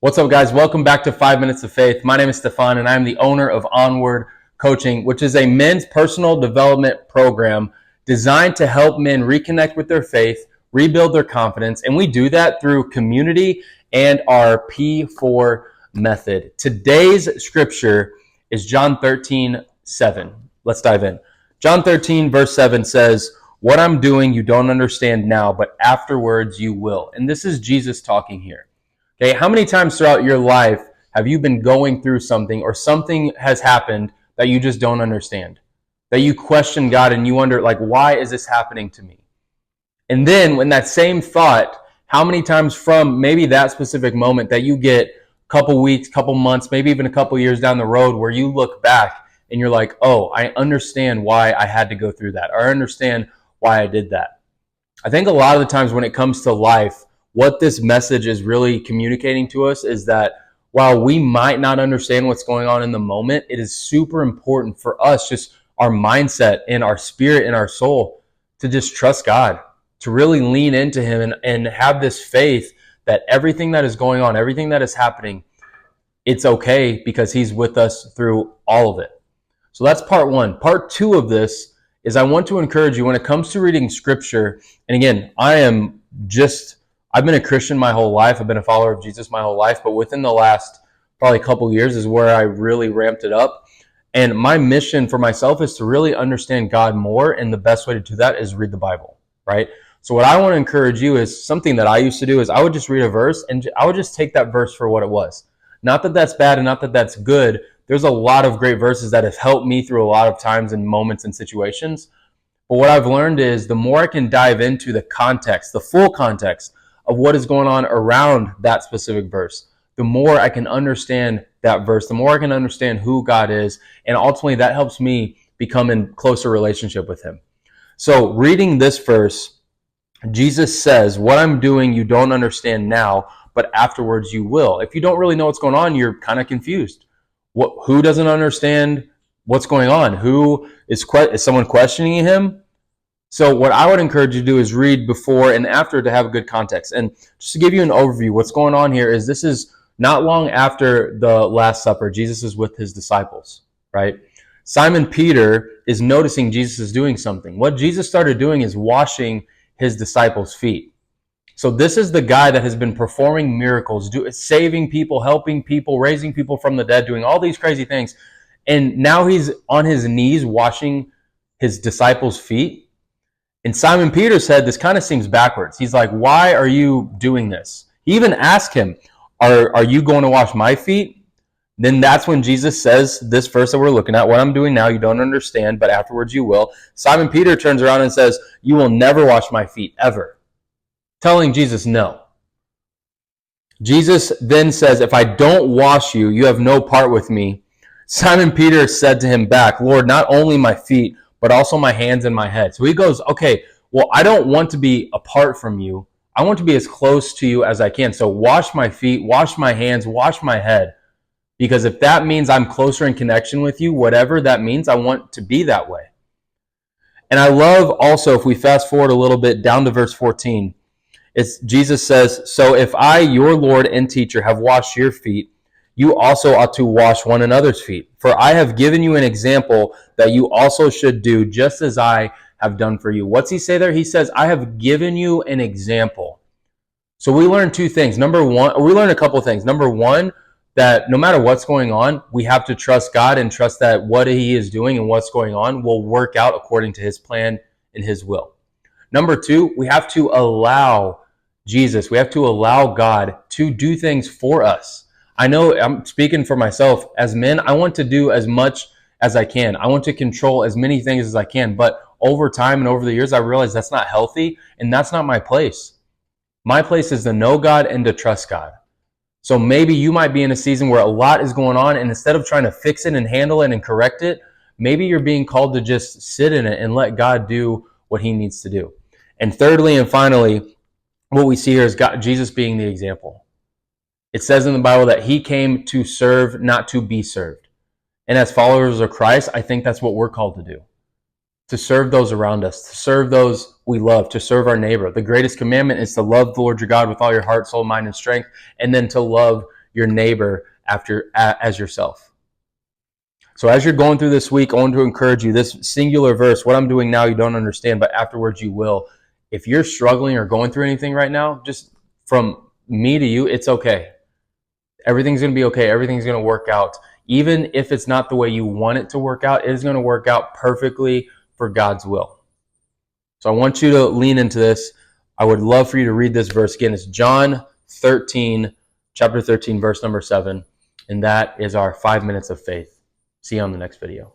What's up, guys? Welcome back to 5 Minutes of Faith. My name is Stefan, and I'm the owner of Onward Coaching, which is a men's personal development program designed to help men reconnect with their faith, rebuild their confidence, and we do that through community and our P4 method. Today's scripture is John 13:7. Let's dive in. John 13, verse 7 says, "What I'm doing you don't understand now, but afterwards you will." And this is Jesus talking here. Okay, how many times throughout your life have you been going through something or something has happened that you just don't understand? That you question God and you wonder, like, why is this happening to me? And then when that same thought, how many times from maybe that specific moment that you get a couple weeks, couple months, maybe even a couple years down the road where you look back and you're like, oh, I understand why I had to go through that, or I understand why I did that. I think a lot of the times when it comes to life, what this message is really communicating to us is that while we might not understand what's going on in the moment, it is super important for us, just our mindset and our spirit and our soul, to just trust God, to really lean into Him and have this faith that everything that is going on, everything that is happening, it's okay because He's with us through all of it. So that's part one. Part two of this is I want to encourage you when it comes to reading scripture. And again, I've been a Christian my whole life. I've been a follower of Jesus my whole life, but within the last probably couple years is where I really ramped it up. And my mission for myself is to really understand God more, and the best way to do that is read the Bible, right? So what I want to encourage you is something that I used to do is I would just read a verse and I would just take that verse for what it was. Not that that's bad and not that that's good. There's a lot of great verses that have helped me through a lot of times and moments and situations. But what I've learned is the more I can dive into the context, the full context of what is going on around that specific verse, the more I can understand that verse, the more I can understand who God is, and ultimately that helps me become in closer relationship with Him. So reading this verse, Jesus says, "What I'm doing you don't understand now, but afterwards you will." If you don't really know what's going on, you're kind of confused. Who doesn't understand what's going on? Is someone questioning Him? So what I would encourage you to do is read before and after to have a good context. And just to give you an overview, what's going on here is this is not long after the Last Supper. Jesus is with His disciples, right? Simon Peter is noticing Jesus is doing something. What Jesus started doing is washing His disciples' feet. So this is the guy that has been performing miracles, saving people, helping people, raising people from the dead, doing all these crazy things. And now he's on his knees washing His disciples' feet. In Simon Peter's head, this kind of seems backwards. He's like, why are you doing this? He even asked him, are you going to wash my feet? Then that's when Jesus says this verse that we're looking at, "What I'm doing now you don't understand, but afterwards you will." Simon Peter turns around and says, "You will never wash my feet, ever." Telling Jesus no. Jesus then says, "If I don't wash you, you have no part with me." Simon Peter said to Him back, "Lord, not only my feet, but also my hands and my head." So he goes, okay, well, I don't want to be apart from you. I want to be as close to you as I can. So wash my feet, wash my hands, wash my head. Because if that means I'm closer in connection with you, whatever that means, I want to be that way. And I love also, if we fast forward a little bit down to verse 14, Jesus says, "So if I, your Lord and teacher, have washed your feet, you also ought to wash one another's feet. For I have given you an example that you also should do, just as I have done for you." What's He say there? He says, "I have given you an example." So we learn two things. We learn a couple of things. Number one, that no matter what's going on, we have to trust God and trust that what He is doing and what's going on will work out according to His plan and His will. Number two, we have to allow Jesus, we have to allow God to do things for us. I know I'm speaking for myself. As men, I want to do as much as I can. I want to control as many things as I can. But over time and over the years, I realized that's not healthy, and that's not my place. My place is to know God and to trust God. So maybe you might be in a season where a lot is going on, and instead of trying to fix it and handle it and correct it, maybe you're being called to just sit in it and let God do what He needs to do. And thirdly and finally, what we see here is Jesus being the example. It says in the Bible that He came to serve, not to be served. And as followers of Christ, I think that's what we're called to do. To serve those around us, to serve those we love, to serve our neighbor. The greatest commandment is to love the Lord your God with all your heart, soul, mind, and strength, and then to love your neighbor as yourself. So as you're going through this week, I want to encourage you, this singular verse, what I'm doing now you don't understand, but afterwards you will. If you're struggling or going through anything right now, just from me to you, it's okay. Everything's going to be okay. Everything's going to work out. Even if it's not the way you want it to work out, it is going to work out perfectly for God's will. So I want you to lean into this. I would love for you to read this verse again. It's John 13, chapter 13, verse number 7. And that is our 5 minutes of faith. See you on the next video.